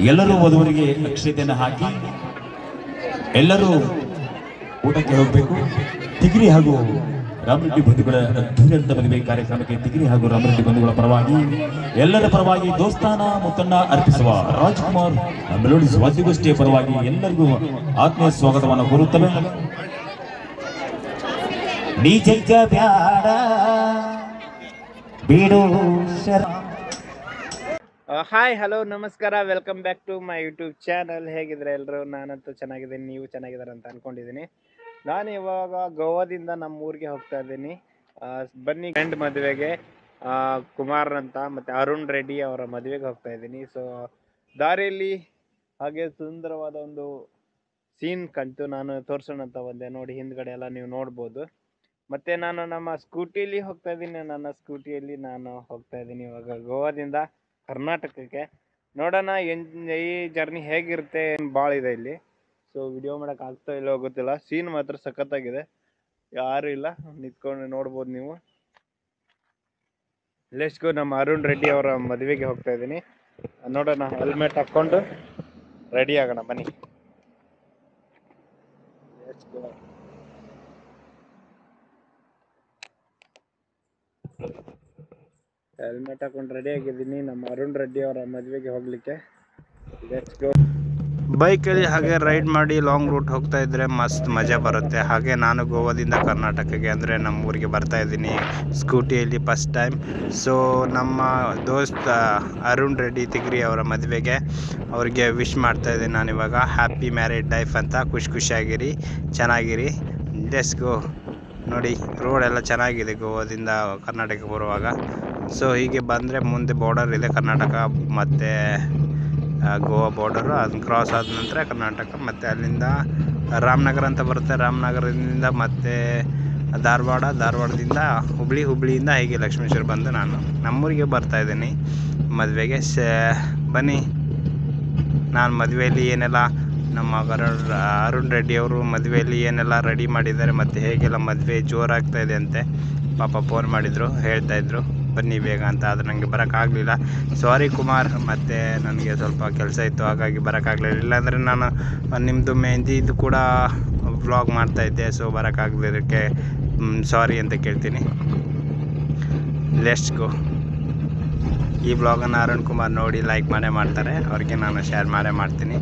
ಎಲ್ಲರೂ ವಧುವರಿಗೆ ಅಕ್ಷತೆಯನ್ನು ಹಾಕಿ ಎಲ್ಲರೂ ಊಟಕ್ಕೆ ಹೋಗಬೇಕು. ತಿಗಿರಿ ಹಾಗೂ ರಾಮರೆಡ್ಡಿ ಬಂಧುಗಳ ಅದ್ಭುತ ಮದುವೆ ಕಾರ್ಯಕ್ರಮಕ್ಕೆ ತಿಗಿರಿ ಹಾಗೂ ರಾಮರೆಡ್ಡಿ ಬಂಧುಗಳ ಪರವಾಗಿ ಎಲ್ಲರ ಪರವಾಗಿ ದೋಸ್ತಾನ ಮುತ್ತಣ್ಣ ಅರ್ಪಿಸುವ ರಾಜ್ಕುಮಾರ್ ಮೆಲೋಡಿಸ್ ವಾದ್ಯಗೋಷ್ಠಿಯ ಪರವಾಗಿ ಎಲ್ಲರಿಗೂ ಆತ್ಮೀಯ ಸ್ವಾಗತವನ್ನು ಕೋರುತ್ತವೆ. ನಿಜ ಬ್ಯಾಡ ಬಿಡು ಹಾಯ್ ಹಲೋ ನಮಸ್ಕಾರ, welcome back to my YouTube channel. ಹೇಗಿದ್ರೆ ಎಲ್ಲರೂ? ನಾನಂತೂ ಚೆನ್ನಾಗಿದ್ದೀನಿ, ನೀವು ಚೆನ್ನಾಗಿದ್ದಾರೆ ಅಂತ ಅಂದ್ಕೊಂಡಿದ್ದೀನಿ. ನಾನು ಇವಾಗ ಗೋವಾದಿಂದ ನಮ್ಮ ಊರಿಗೆ ಹೋಗ್ತಾ ಇದ್ದೀನಿ. ಬನ್ನಿ, ಫ್ರೆಂಡ್ ಮದುವೆಗೆ ಕುಮಾರ್ ಅಂತ ಮತ್ತು ಅರುಣ್ ರೆಡ್ಡಿ ಅವರ ಮದುವೆಗೆ ಹೋಗ್ತಾ ಇದ್ದೀನಿ. ಸೊ ದಾರಿಯಲ್ಲಿ ಹಾಗೆ ಸುಂದರವಾದ ಒಂದು ಸೀನ್ ಕಂತು ನಾನು ತೋರಿಸೋಣ ಅಂತ ಬಂದೆ. ನೋಡಿ, ಹಿಂದ್ಗಡೆ ಎಲ್ಲ ನೀವು ನೋಡ್ಬೋದು. ಮತ್ತು ನಾನು ನಮ್ಮ ಸ್ಕೂಟಿಯಲ್ಲಿ ಹೋಗ್ತಾ ಇದ್ದೀನಿ. ನನ್ನ ಸ್ಕೂಟಿಯಲ್ಲಿ ನಾನು ಹೋಗ್ತಾ ಇದ್ದೀನಿ ಇವಾಗ ಗೋವಾದಿಂದ ಕರ್ನಾಟಕಕ್ಕೆ. ನೋಡೋಣ ಈ ಜರ್ನಿ ಹೇಗಿರುತ್ತೆ. ಭಾಳ ಇದೆ ಇಲ್ಲಿ, ಸೊ ವಿಡಿಯೋ ಮಾಡೋಕೆ ಆಗ್ತಾ ಇಲ್ಲ ಗೊತ್ತಿಲ್ಲ. ಸೀನ್ ಮಾತ್ರ ಸಖತ್ತಾಗಿದೆ, ಯಾರು ಇಲ್ಲ, ನಿಂತ್ಕೊಂಡು ನೋಡ್ಬೋದು ನೀವು. Let's go. ನಮ್ಮ ಅರುಣ್ ರೆಡ್ಡಿ ಅವರ ಮದುವೆಗೆ ಹೋಗ್ತಾ ಇದ್ದೀನಿ. ನೋಡೋಣ, ಹೆಲ್ಮೆಟ್ ಹಾಕ್ಕೊಂಡು ರೆಡಿ ಆಗೋಣ ಬನ್ನಿ. Let's go. ಹೆಲ್ಮೆಟ್ ಹಾಕೊಂಡು ರೆಡಿ ಆಗಿದ್ದೀನಿ ನಮ್ಮ ಅರುಣ್ ರೆಡ್ಡಿ ಅವರ ಮದುವೆಗೆ ಹೋಗ್ಲಿಕ್ಕೆ. Let's go. ಬೈಕಲ್ಲಿ ಹಾಗೆ ರೈಡ್ ಮಾಡಿ ಲಾಂಗ್ ರೂಟ್ ಹೋಗ್ತಾ ಇದ್ದರೆ ಮಸ್ತ್ ಮಜಾ ಬರುತ್ತೆ. ಹಾಗೆ ನಾನು ಗೋವಾದಿಂದ ಕರ್ನಾಟಕಕ್ಕೆ ಅಂದರೆ ನಮ್ಮ ಊರಿಗೆ ಬರ್ತಾ ಇದ್ದೀನಿ ಸ್ಕೂಟಿಯಲ್ಲಿ ಫಸ್ಟ್ ಟೈಮ್. ಸೊ ನಮ್ಮ ದೋಸ್ತ ಅರುಣ್ ರೆಡ್ಡಿ ತಿಗ್ರಿ ಅವರ ಮದುವೆಗೆ ಅವ್ರಿಗೆ ವಿಶ್ ಮಾಡ್ತಾ ಇದ್ದೀನಿ ನಾನಿವಾಗ. ಹ್ಯಾಪಿ ಮ್ಯಾರಿಡ್ ಲೈಫ್ ಅಂತ. ಖುಷಿಯಾಗಿರಿ, ಚೆನ್ನಾಗಿರಿ. Let's go. ನೋಡಿ, ರೋಡ್ ಎಲ್ಲ ಚೆನ್ನಾಗಿದೆ ಗೋವಾದಿಂದ ಕರ್ನಾಟಕಕ್ಕೆ ಬರುವಾಗ. ಸೊ ಹೀಗೆ ಬಂದರೆ ಮುಂದೆ ಬಾರ್ಡರ್ ಇದೆ, ಕರ್ನಾಟಕ ಮತ್ತು ಗೋವಾ ಬಾರ್ಡರು. ಅದನ್ನ ಕ್ರಾಸ್ ಆದ ನಂತರ ಕರ್ನಾಟಕ, ಮತ್ತು ಅಲ್ಲಿಂದ ರಾಮನಗರ ಅಂತ ಬರುತ್ತೆ. ರಾಮನಗರದಿಂದ ಮತ್ತು ಧಾರವಾಡದಿಂದ ಹುಬ್ಳಿಯಿಂದ ಹೀಗೆ ಲಕ್ಷ್ಮೇಶ್ವರ ಬಂದು ನಾನು ನಮ್ಮೂರಿಗೆ ಬರ್ತಾಯಿದ್ದೀನಿ ಮದುವೆಗೆ. ಬನ್ನಿ, ನಾನು ಮದುವೆಯಲ್ಲಿ ಏನೆಲ್ಲ ನಮ್ಮ ಅರುಣ್ ರೆಡ್ಡಿ ಅವರು ಮದುವೆಯಲ್ಲಿ ಏನೆಲ್ಲ ರೆಡಿ ಮಾಡಿದ್ದಾರೆ ಮತ್ತು ಹೇಗೆಲ್ಲ ಮದುವೆ ಜೋರಾಗ್ತಾ ಇದೆ ಅಂತೆ. ಪಾಪ ಫೋನ್ ಮಾಡಿದರು, ಹೇಳ್ತಾಯಿದ್ರು ಬನ್ನಿ ಬೇಗ ಅಂತ. ಆದರೆ ನನಗೆ ಬರೋಕ್ಕಾಗಲಿಲ್ಲ. ಸಾರಿ ಕುಮಾರ್, ಮತ್ತು ನನಗೆ ಸ್ವಲ್ಪ ಕೆಲಸ ಇತ್ತು, ಹಾಗಾಗಿ ಬರೋಕ್ಕಾಗಲಿಲ್ಲ. ಇಲ್ಲಾಂದರೆ ನಾನು ನಿಮ್ಮದು ಮೆಹಂದಿದು ಕೂಡ ವ್ಲಾಗ್ ಮಾಡ್ತಾಯಿದ್ದೆ. ಸೊ ಬರೋಕ್ಕಾಗಲಿದ್ದಕ್ಕೆ ಸಾರಿ ಅಂತ ಕೇಳ್ತೀನಿ. Let's go. ಈ ಬ್ಲಾಗನ್ನು ಅರುಣ್ ಕುಮಾರ್ ನೋಡಿ ಲೈಕ್ ಮಾಡೇ ಮಾಡ್ತಾರೆ, ಅವ್ರಿಗೆ ನಾನು ಶೇರ್ ಮಾಡೇ ಮಾಡ್ತೀನಿ.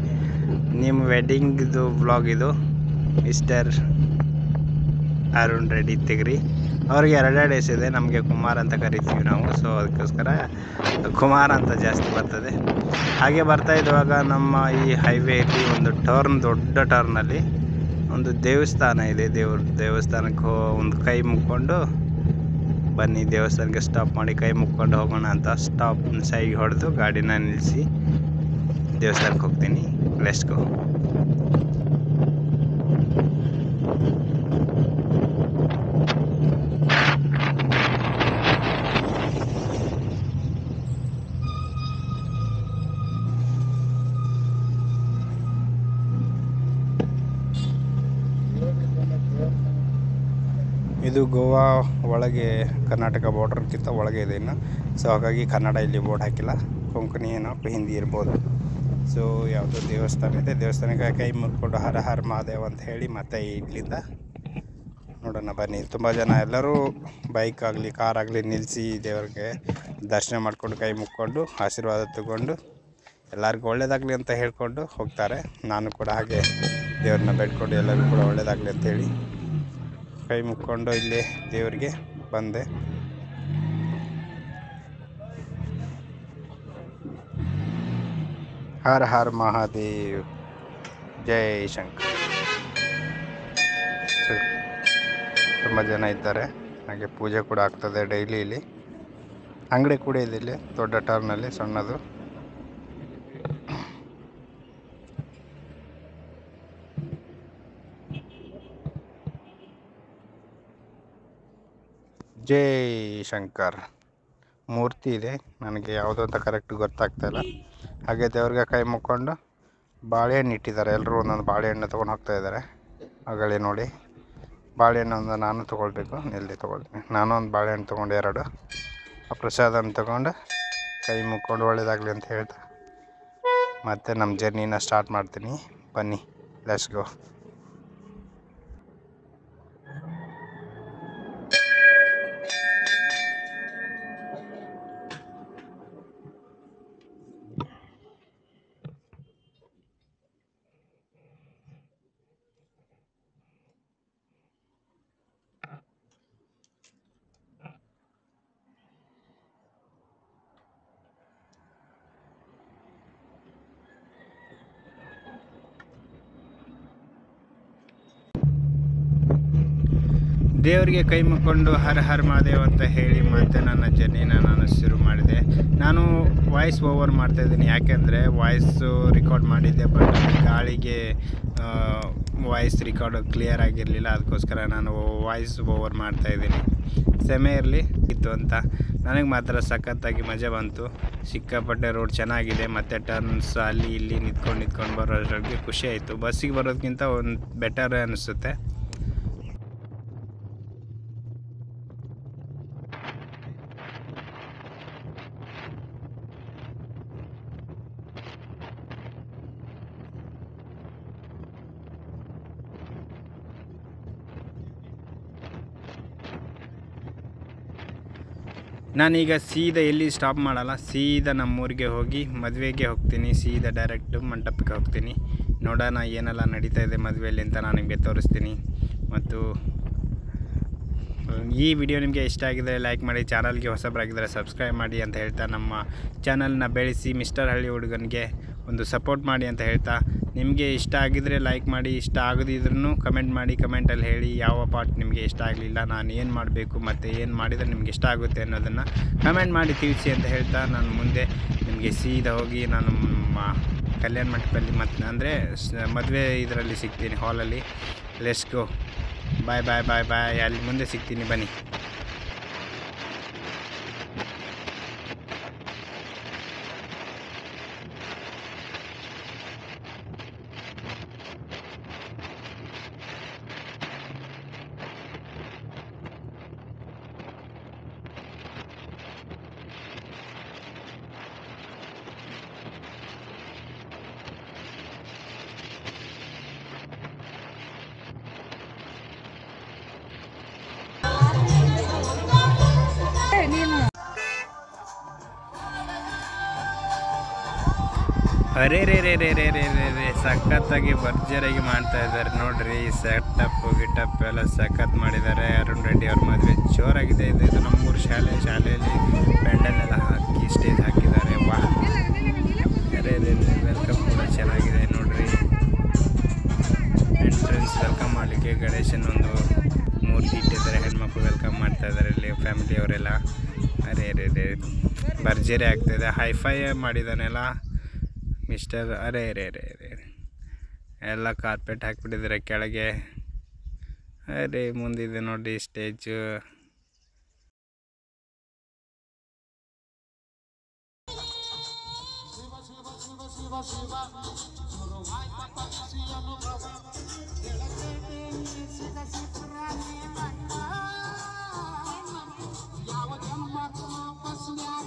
ನಿಮ್ಮ ವೆಡ್ಡಿಂಗ್ದು ವ್ಲಾಗ್ ಇದು. ಮಿಸ್ಟರ್ ಅರುಣ್ ರೆಡ್ಡಿ ತಿಗ್ರಿ ಅವ್ರಿಗೆ 2 ಹೆಸರಿದೆ, ನಮಗೆ ಕುಮಾರ್ ಅಂತ ಕರಿತೀವಿ ನಾವು. ಸೊ ಅದಕ್ಕೋಸ್ಕರ ಕುಮಾರ್ ಅಂತ ಜಾಸ್ತಿ ಬರ್ತದೆ. ಹಾಗೆ ಬರ್ತಾ ಇದ್ದಾಗ ನಮ್ಮ ಈ ಹೈವೇಲಿ ಒಂದು ದೊಡ್ಡ ಟರ್ನಲ್ಲಿ ಒಂದು ದೇವಸ್ಥಾನ ಇದೆ. ದೇವಸ್ಥಾನಕ್ಕೆ ಒಂದು ಕೈ ಮುಕ್ಕೊಂಡು ಬನ್ನಿ, ದೇವಸ್ಥಾನಕ್ಕೆ ಸ್ಟಾಪ್ ಮಾಡಿ ಕೈ ಮುಕ್ಕೊಂಡು ಹೋಗೋಣ ಅಂತ ಸ್ಟಾಪ್ ಸೈಗೆ ಹೊಡೆದು ಗಾಡಿನ ನಿಲ್ಲಿಸಿ ದೇವಸ್ಥಾನಕ್ಕೆ ಹೋಗ್ತೀನಿ. Let's go. ಇದು ಗೋವಾ ಒಳಗೆ, ಕರ್ನಾಟಕ ಬಾರ್ಡರ್ಗಿಂತ ಒಳಗೆ ಇದೆ ಇನ್ನು. ಸೊ ಹಾಗಾಗಿ ಕನ್ನಡ ಇಲ್ಲಿ ಬೋರ್ಡ್ ಹಾಕಿಲ್ಲ, ಕೊಂಕಣಿ ಏನೋ ಹಿಂದಿ ಇರ್ಬೋದು. ಸೊ ಯಾವುದೋ ದೇವಸ್ಥಾನ ಇದೆ, ದೇವಸ್ಥಾನಕ್ಕೆ ಕೈ ಮುಟ್ಕೊಂಡು ಹರ ಹರ ಮಹಾದೇವ್ ಅಂತ ಹೇಳಿ ಮತ್ತೆ ಇಲ್ಲಿಂದ ನೋಡೋಣ ಬನ್ನಿ. ತುಂಬ ಜನ ಎಲ್ಲರೂ ಬೈಕ್ ಆಗಲಿ ಕಾರ್ ಆಗಲಿ ನಿಲ್ಲಿಸಿ ದೇವರಿಗೆ ದರ್ಶನ ಮಾಡಿಕೊಂಡು ಕೈ ಮುಕ್ಕೊಂಡು ಆಶೀರ್ವಾದ ತಗೊಂಡು ಎಲ್ಲರಿಗೂ ಒಳ್ಳೆಯದಾಗಲಿ ಅಂತ ಹೇಳ್ಕೊಂಡು ಹೋಗ್ತಾರೆ. ನಾನು ಕೂಡ ಹಾಗೆ ದೇವ್ರನ್ನ ಬೇಡ್ಕೊಂಡು ಎಲ್ಲರಿಗೂ ಕೂಡ ಒಳ್ಳೆಯದಾಗಲಿ ಅಂತೇಳಿ ಕೈ ಮುಕ್ಕೊಂಡು ಇಲ್ಲಿ ದೇವರಿಗೆ ಬಂದೆ. ಹರ ಹರ ಮಹಾದೇವ್, ಜೈ ಶಂಕರ್. ತುಂಬ ಜನ ಇದ್ದಾರೆ, ಹಾಗೆ ಪೂಜೆ ಕೂಡ ಆಗ್ತದೆ ಡೈಲಿ ಇಲ್ಲಿ. ಅಂಗಡಿ ಕೂಡ ಇದೆ ಇಲ್ಲಿ ದೊಡ್ಡ ಟರ್ನಲ್ಲಿ, ಸಣ್ಣದು. ಜೈ ಶಂಕರ್ ಮೂರ್ತಿ ಇದೆ, ನನಗೆ ಯಾವುದೋ ಅಂತ ಕರೆಕ್ಟ್ ಗೊತ್ತಾಗ್ತಾಯಿಲ್ಲ. ಹಾಗೆ ದೇವ್ರಿಗೆ ಕೈ ಮುಕ್ಕೊಂಡು ಬಾಳೆಹಣ್ಣು ಇಟ್ಟಿದ್ದಾರೆ. ಎಲ್ಲರೂ ಒಂದೊಂದು ಬಾಳೆಹಣ್ಣು ತೊಗೊಂಡು ಹೋಗ್ತಾಯಿದ್ದಾರೆ. ಆಗಲೇ ನೋಡಿ, ಬಾಳೆಹಣ್ಣು ಒಂದು ನಾನು ತೊಗೊಳ್ಬೇಕು, ಎಲ್ಲಿ ತೊಗೊಳ್ತೀನಿ. ನಾನು ಒಂದು ಬಾಳೆಹಣ್ಣು ತೊಗೊಂಡು 2 ಆ ಪ್ರಸಾದನ ತೊಗೊಂಡು ಕೈ ಮುಕ್ಕೊಂಡು ಒಳ್ಳೆಯದಾಗಲಿ ಅಂತ ಹೇಳ್ತಾ ಮತ್ತು ನಮ್ಮ ಜರ್ನಿನ ಸ್ಟಾರ್ಟ್ ಮಾಡ್ತೀನಿ. ಬನ್ನಿ, ಲೆಟ್ಸ್ ಗೋ. ದೇವರಿಗೆ ಕೈ ಮುಕ್ಕೊಂಡು ಹರ ಹರ್ ಮಹಾದೇವ್ ಅಂತ ಹೇಳಿ ಮತ್ತೆ ನನ್ನ ಜರ್ನಿನ ನಾನು ಶುರು ಮಾಡಿದೆ. ನಾನು ವಾಯ್ಸ್ ಓವರ್ ಮಾಡ್ತಾಯಿದ್ದೀನಿ, ಯಾಕೆಂದರೆ ವಾಯ್ಸು ರೆಕಾರ್ಡ್ ಮಾಡಿದ್ದೆ, ಬಟ್ ಗಾಳಿಗೆ ವಾಯ್ಸ್ ರೆಕಾರ್ಡ್ ಕ್ಲಿಯರ್ ಆಗಿರಲಿಲ್ಲ. ಅದಕ್ಕೋಸ್ಕರ ನಾನು ವಾಯ್ಸ್ ಓವರ್ ಮಾಡ್ತಾಯಿದ್ದೀನಿ. ಸೆಮೆ ಇರಲಿ ಇತ್ತು ಅಂತ ನನಗೆ ಮಾತ್ರ ಸಖತ್ತಾಗಿ ಮಜಾ ಬಂತು. ಸಿಕ್ಕಾಪಟ್ಟೆ ರೋಡ್ ಚೆನ್ನಾಗಿದೆ, ಮತ್ತು ಟರ್ನ್ಸ್ ಅಲ್ಲಿ ಇಲ್ಲಿ ನಿಂತ್ಕೊಂಡು ಬರೋದ್ರಿಗೆ ಖುಷಿ ಆಯಿತು. ಬಸ್ಸಿಗೆ ಬರೋದಕ್ಕಿಂತ ಒಂದು ಬೆಟರ್ ಅನಿಸುತ್ತೆ. ನಾನೀಗ ಸೀದಾ ಎಲ್ಲಿ ಸ್ಟಾಪ್ ಮಾಡಲ್ಲ, ಸೀದಾ ನಮ್ಮೂರಿಗೆ ಹೋಗಿ ಮದುವೆಗೆ ಹೋಗ್ತೀನಿ. ಸೀದಾ ಡೈರೆಕ್ಟ್ ಮಂಟಪಕ್ಕೆ ಹೋಗ್ತೀನಿ. ನೋಡೋಣ ಏನೆಲ್ಲ ನಡೀತಾ ಇದೆ ಮದುವೆಯಲ್ಲಿ ಅಂತ ನಾನು ನಿಮಗೆ ತೋರಿಸ್ತೀನಿ. ಮತ್ತು ಈ ವಿಡಿಯೋ ನಿಮಗೆ ಇಷ್ಟ ಆಗಿದರೆ ಲೈಕ್ ಮಾಡಿ, ಚಾನಲ್ಗೆ ಹೊಸಬರಾಗಿದ್ದರೆ ಸಬ್ಸ್ಕ್ರೈಬ್ ಮಾಡಿ ಅಂತ ಹೇಳ್ತಾ, ನಮ್ಮ ಚಾನಲ್ನ ಬೆಳೆಸಿ ಮಿಸ್ಟರ್ ಹಳ್ಳಿ ಹುಡುಗನಿಗೆ ಒಂದು ಸಪೋರ್ಟ್ ಮಾಡಿ ಅಂತ ಹೇಳ್ತಾ, ನಿಮಗೆ ಇಷ್ಟ ಆಗಿದರೆ ಲೈಕ್ ಮಾಡಿ, ಇಷ್ಟ ಆಗದಿದ್ರೂ ಕಮೆಂಟ್ ಮಾಡಿ. ಕಮೆಂಟಲ್ಲಿ ಹೇಳಿ ಯಾವ ಪಾರ್ಟ್ ನಿಮಗೆ ಇಷ್ಟ ಆಗಲಿಲ್ಲ, ನಾನು ಏನು ಮಾಡಬೇಕು ಮತ್ತು ಏನು ಮಾಡಿದರೆ ನಿಮಗೆ ಇಷ್ಟ ಆಗುತ್ತೆ ಅನ್ನೋದನ್ನು ಕಮೆಂಟ್ ಮಾಡಿ ತಿಳಿಸಿ ಅಂತ ಹೇಳ್ತಾ, ನಾನು ಮುಂದೆ ನಿಮಗೆ ಸೀದಾ ಹೋಗಿ ನಾನು ಕಲ್ಯಾಣ ಮಂಟಪದಲ್ಲಿ ಮತ್ತು ಅಂದರೆ ಮದುವೆ ಇದರಲ್ಲಿ ಸಿಗ್ತೀನಿ, ಹಾಲಲ್ಲಿ. Let's go. Bye bye bye bye. ಅಲ್ಲಿ ಮುಂದೆ ಸಿಗ್ತೀನಿ, ಬನ್ನಿ. ಅರೆ ರೇ ರೇ ರೇ ರೇ ರೇ ರೇ ರೇ ಸಖತ್ತಾಗಿ ಭರ್ಜರಿಯಾಗಿ ಮಾಡ್ತಾ ಇದ್ದಾರೆ ನೋಡ್ರಿ. ಸೆಟಪ್ ಗಿಟಪ್ ಎಲ್ಲ ಸಖತ್ ಮಾಡಿದ್ದಾರೆ. ಅರುಣ್ ರೆಡ್ಡಿ ಅವ್ರ ಮದುವೆ ಜೋರಾಗಿದೆ. ಇದು ನಮ್ಮೂರು ಶಾಲೆಯಲ್ಲಿ ಪೆಂಡಲ್ಲೆಲ್ಲ ಹಾಕಿ ಸ್ಟೇಜ್ ಹಾಕಿದ್ದಾರೆ. ವಾ ರೇ ರೇ ವೆಲ್ಕಮ್ ಕೂಡ ಚೆನ್ನಾಗಿದೆ ನೋಡ್ರಿ. ಎಂಟ್ರೆನ್ಸ್ ವೆಲ್ಕಮ್ ಮಾಡಲಿಕ್ಕೆ ಗಣೇಶನ್ ಒಂದು ಮೂರ್ತಿ ಇಟ್ಟಿದ್ದಾರೆ. ಹೆಣ್ಮಕ್ಳು ವೆಲ್ಕಮ್ ಮಾಡ್ತಾ ಇದ್ದಾರೆ ಇಲ್ಲಿ ಫ್ಯಾಮಿಲಿಯವರೆಲ್ಲ. ಅರೆ ರೇ ರೇ ಭರ್ಜರಿ ಆಗ್ತಾಯಿದೆ. ಹೈಫೈ ಮಾಡಿದ್ದಾನೆಲ್ಲ ಮಿಸ್ಟರ್. ಅರೆ ರೇ ರೇ ರೇ ಎಲ್ಲ ಕಾರ್ಪೆಟ್ ಹಾಕಿಬಿಟ್ಟಿದ್ದಾರೆ ಕೆಳಗೆ. ಅರೆ ಮುಂದಿದೆ ನೋಡಿ ಸ್ಟೇಜು.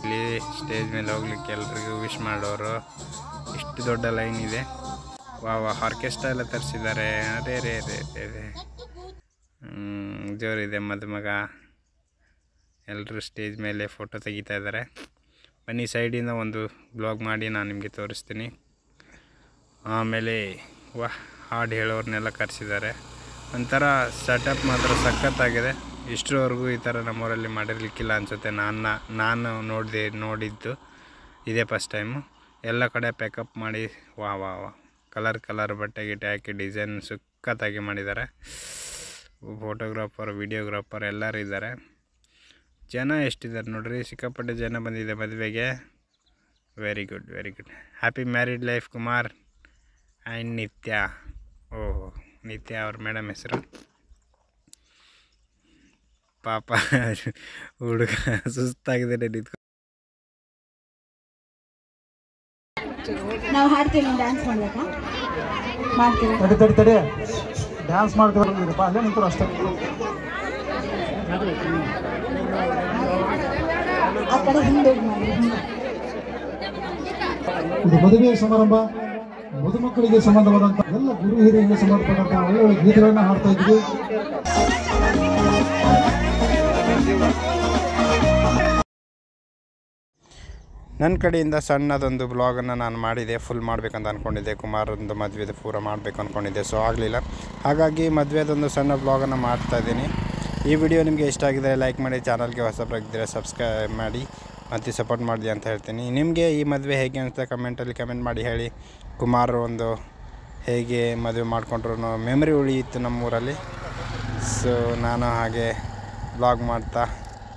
ಇಲ್ಲಿ ಸ್ಟೇಜ್ ಮೇಲೆ ಹೋಗ್ಲಿಕ್ಕೆ ಎಲ್ರಿಗೂ ವಿಶ್ ಮಾಡೋರು. ಇಷ್ಟು ದೊಡ್ಡ ಲೈನ್ ಇದೆ. ವಾ ಆರ್ಕೆಸ್ಟ್ರಾ ಎಲ್ಲ ತರಿಸಿದ್ದಾರೆ. ಅದೇ ರೇ ರೇ ರೇ ರೇ ಜೋರಿದೆ. ಮದುಮಗ ಎಲ್ಲರೂ ಸ್ಟೇಜ್ ಮೇಲೆ ಫೋಟೋ ತೆಗಿತಾ ಇದ್ದಾರೆ. ಬನ್ನಿ ಸೈಡಿಂದ ಒಂದು ಬ್ಲಾಗ್ ಮಾಡಿ ನಾನು ನಿಮಗೆ ತೋರಿಸ್ತೀನಿ. ಆಮೇಲೆ ಹಾಡು ಹೇಳೋರ್ನೆಲ್ಲ ಕರೆಸಿದ್ದಾರೆ. ಒಂಥರ ಸೆಟಪ್ ಮಾತ್ರ ಸಖತ್ತಾಗಿದೆ. ಇಷ್ಟರವರೆಗೂ ಈ ಥರ ನಮ್ಮೂರಲ್ಲಿ ಮಾಡಿರಲಿಕ್ಕಿಲ್ಲ ಅನಿಸುತ್ತೆ. ನಾನು ನೋಡಿದ್ದು ಇದೇ ಫಸ್ಟ್ ಟೈಮು. ಎಲ್ಲ ಕಡೆ ಪ್ಯಾಕಪ್ ಮಾಡಿ ವಾ ಕಲರ್ ಬಟ್ಟೆ ಗಿಟ್ಟೆ ಹಾಕಿ ಡಿಸೈನ್ ಸಖತ್ತಾಗಿ ಮಾಡಿದ್ದಾರೆ. ಫೋಟೋಗ್ರಾಫರ್, ವಿಡಿಯೋಗ್ರಾಫರ್ ಎಲ್ಲರೂ ಇದ್ದಾರೆ. ಜನ ಎಷ್ಟಿದ್ದಾರೆ ನೋಡ್ರಿ, ಸಿಕ್ಕಾಪಟ್ಟೆ ಜನ ಬಂದಿದೆ ಮದುವೆಗೆ. Very good happy married life Kumar and ನಿತ್ಯ. ಓಹೋ, ನಿತ್ಯ ಅವ್ರ ಮೇಡಮ್ ಹೆಸರು. ಪಾಪ ಹುಡುಗ ಸುಸ್ತಾಗಿದೆ ನಿಂತ್ಕೊಂಡು. ನಾವು ಹಾಡ್ತೀವಿ, ಡ್ಯಾನ್ಸ್ ಮಾಡ್ಬೇಕಾ? ಮಾಡ್ತೀವಿ. ತಡಿ ಡ್ಯಾನ್ಸ್ ಮಾಡ್ತೀವಪ್ಪ, ಅಲ್ಲೇ ನಿಂತು ಅಷ್ಟೇ. ಆ ಕಡೆ ಹಿಂದೆ ಮಾಡಿ. ಇದು ಮದುವೆ ಸಮಾರಂಭ, ಮದುಮಕ್ಕಳಿಗೆ ಸಂಬಂಧವಾದಂಥ ಎಲ್ಲ ಗುರು ಹಿರಿಯರಿಗೆ ಸಂಬಂಧಪಟ್ಟಂಥ ಒಳ್ಳೆ ಒಳ್ಳೆ ಗೀತೆಗಳನ್ನ ಹಾಡ್ತಾ ಇದ್ವಿ. ನನ್ನ ಕಡೆಯಿಂದ ಸಣ್ಣದೊಂದು ಬ್ಲಾಗನ್ನು ನಾನು ಮಾಡಿದೆ, ಫುಲ್ ಮಾಡಬೇಕಂತ ಅಂದ್ಕೊಂಡಿದ್ದೆ. ಕುಮಾರೊಂದು ಮದುವೆದು ಪೂರ ಮಾಡಬೇಕು ಅಂದ್ಕೊಂಡಿದ್ದೆ, ಸೊ ಆಗಲಿಲ್ಲ. ಹಾಗಾಗಿ ಮದುವೆದೊಂದು ಸಣ್ಣ ಬ್ಲಾಗನ್ನು ಮಾಡ್ತಾಯಿದ್ದೀನಿ. ಈ ವಿಡಿಯೋ ನಿಮಗೆ ಇಷ್ಟ ಆಗಿದರೆ ಲೈಕ್ ಮಾಡಿ, ಚಾನಲ್ಗೆ ಹೊಸಬರಾಗಿದ್ದರೆ ಸಬ್ಸ್ಕ್ರೈಬ್ ಮಾಡಿ ಮತ್ತು ಸಪೋರ್ಟ್ ಮಾಡಿ ಅಂತ ಹೇಳ್ತೀನಿ. ನಿಮಗೆ ಈ ಮದುವೆ ಹೇಗೆ ಅನಿಸುತ್ತೆ ಕಮೆಂಟಲ್ಲಿ ಕಮೆಂಟ್ ಮಾಡಿ ಹೇಳಿ. ಕುಮಾರ್ ಒಂದು ಹೇಗೆ ಮದುವೆ ಮಾಡಿಕೊಂಡ್ರು ಮೆಮರಿ ಉಳಿಯಿತು ನಮ್ಮೂರಲ್ಲಿ. ಸೊ ನಾನು ಹಾಗೆ ಬ್ಲಾಗ್ ಮಾಡ್ತಾ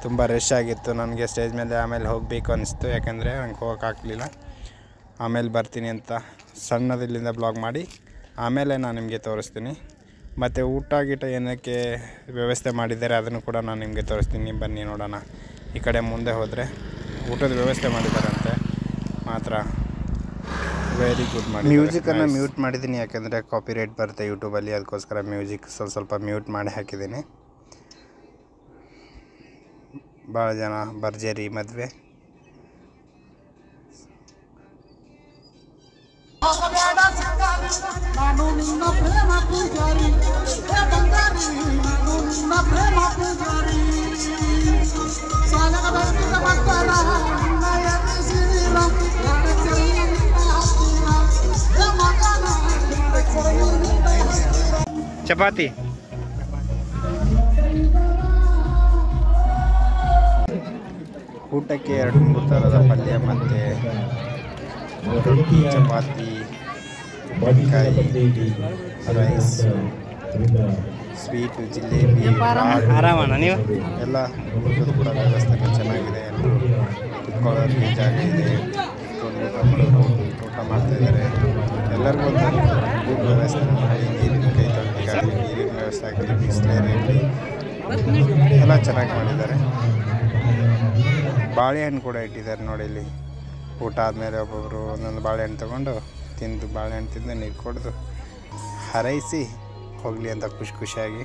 ತುಂಬ ರಶ್ ಆಗಿತ್ತು. ನನಗೆ ಸ್ಟೇಜ್ ಮೇಲೆ ಆಮೇಲೆ ಹೋಗಬೇಕು ಅನಿಸ್ತು, ಯಾಕೆಂದರೆ ನಂಗೆ ಹೋಗೋಕ್ಕಾಗಲಿಲ್ಲ. ಆಮೇಲೆ ಬರ್ತೀನಿ ಅಂತ ಸಣ್ಣದಿಲ್ಲಿಂದ ಬ್ಲಾಗ್ ಮಾಡಿ ಆಮೇಲೆ ನಾನು ನಿಮಗೆ ತೋರಿಸ್ತೀನಿ. ಮತ್ತು ಊಟ ಗೀಟ ಏನಕ್ಕೆ ವ್ಯವಸ್ಥೆ ಮಾಡಿದ್ದಾರೆ ಅದನ್ನು ಕೂಡ ನಾನು ನಿಮಗೆ ತೋರಿಸ್ತೀನಿ. ಬನ್ನಿ ನೋಡೋಣ. ಈ ಕಡೆ ಮುಂದೆ ಹೋದರೆ ಊಟದ ವ್ಯವಸ್ಥೆ ಮಾಡಿದ್ದಾರಂತೆ, ಮಾತ್ರ ವೆರಿ ಗುಡ್ ಮಾಡಿ. ಮ್ಯೂಸಿಕನ್ನು ಮ್ಯೂಟ್ ಮಾಡಿದ್ದೀನಿ, ಯಾಕೆಂದರೆ ಕಾಪಿ ರೈಟ್ ಬರುತ್ತೆ ಯೂಟ್ಯೂಬಲ್ಲಿ, ಅದಕ್ಕೋಸ್ಕರ ಮ್ಯೂಸಿಕ್ ಸ್ವಲ್ಪ ಮ್ಯೂಟ್ ಮಾಡಿ ಹಾಕಿದ್ದೀನಿ. ಭಾಳ ಜನ ಭರ್ಜರಿ ಮದುವೆ. ಚಪಾತಿ ಊಟಕ್ಕೆ 2-3 ಥರದ ಪಲ್ಯ ಮತ್ತು ರೊಟ್ಟಿ, ಚಪಾತಿ, ಬದ್ನೆಕಾಯಿ, ರೈಸ್, ಸ್ವೀಟು, ಜಿಲೇಬಿ, ಆರಾಮಣ್ಣ ನೀವು ಎಲ್ಲ ಊಟದ ಕೂಡ ವ್ಯವಸ್ಥೆ ಚೆನ್ನಾಗಿದೆ. ಎಲ್ಲರೂ ಕುತ್ಕೊಳ್ಳೋರಿಗೆ ಜಾಗ ಇದೆ, ಊಟ ಮಾಡ್ತಾಯಿದ್ದಾರೆ. ಎಲ್ಲರಿಗೂ ಒಂದು ಗುಡ್ ವ್ಯವಸ್ಥೆ ಮಾಡಿ, ನೀರಿನ ಕೈ ತೊಳೆದಿಗಾಗಿ ನೀರಿನ ವ್ಯವಸ್ಥೆ ಆಗಲಿ, ಬಿಸಿಲೇರ್ ಇರಲಿ, ಎಲ್ಲ ಚೆನ್ನಾಗಿ ಮಾಡಿದ್ದಾರೆ. ಬಾಳೆಹಣ್ಣು ಕೂಡ ಇಟ್ಟಿದ್ದಾರೆ ನೋಡಿ. ಇಲ್ಲಿ ಊಟ ಆದಮೇಲೆ ಒಬ್ಬೊಬ್ಬರು ಒಂದೊಂದು ಬಾಳೆಹಣ್ಣು ತೊಗೊಂಡು ತಿಂದು, ಬಾಳೆಹಣ್ಣು ತಿಂದು ನೀರು ಕುಡಿದು ಹಾರೈಸಿ ಹೋಗಲಿ ಅಂತ ಖುಷಿಯಾಗಿ.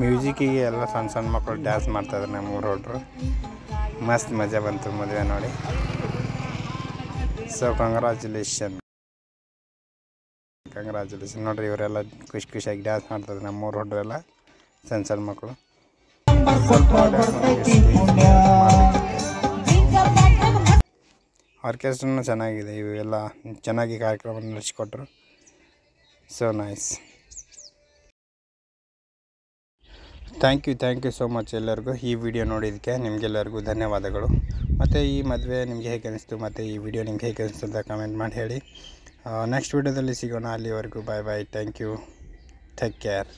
ಮ್ಯೂಸಿಕ್ಕಿಗೆ ಎಲ್ಲ ಸಣ್ಣ ಮಕ್ಕಳು ಡ್ಯಾನ್ಸ್ ಮಾಡ್ತಾಯಿದ್ರು. ನಮ್ಮ ಊರು ಹೊರಟ್ರು, ಮಸ್ತ್ ಮಜಾ ಬಂತು ಮದುವೆ ನೋಡಿ. ಸೊ ಕಂಗ್ರ್ಯಾಚುಲೇಷನ್ ನೋಡಿರಿ, ಇವರೆಲ್ಲ ಖುಷಿಯಾಗಿ ಡ್ಯಾನ್ಸ್ ಮಾಡ್ತಾಯಿದ್ರು. ನಮ್ಮೂರು ಹೊರಟ್ರೆಲ್ಲ ಸಣ್ಣ ಮಕ್ಕಳು. ಆರ್ಕೆಸ್ಟ್ರಾನು ಚೆನ್ನಾಗಿದೆ, ಇವೆಲ್ಲ ಚೆನ್ನಾಗಿ ಕಾರ್ಯಕ್ರಮ ನಡೆಸಿಕೊಟ್ರು. So nice. Thank you so much ಎಲ್ಲರಿಗೂ. ಈ ವಿಡಿಯೋ ನೋಡಿದ್ದಕ್ಕೆ ನಿಮಗೆಲ್ಲರಿಗೂ ಧನ್ಯವಾದಗಳು. ಮತ್ತು ಈ ಮದುವೆ ನಿಮಗೆ ಹೇಗೆ ಅನಿಸ್ತು ಮತ್ತು ಈ ವಿಡಿಯೋ ನಿಮ್ಗೆ ಹೇಗೆ ಅನಿಸ್ತು ಅಂತ ಕಮೆಂಟ್ ಮಾಡಿ ಹೇಳಿ. ನೆಕ್ಸ್ಟ್ ವಿಡಿಯೋದಲ್ಲಿ ಸಿಗೋಣ. ಅಲ್ಲಿವರೆಗೂ bye. Thank you. Take care.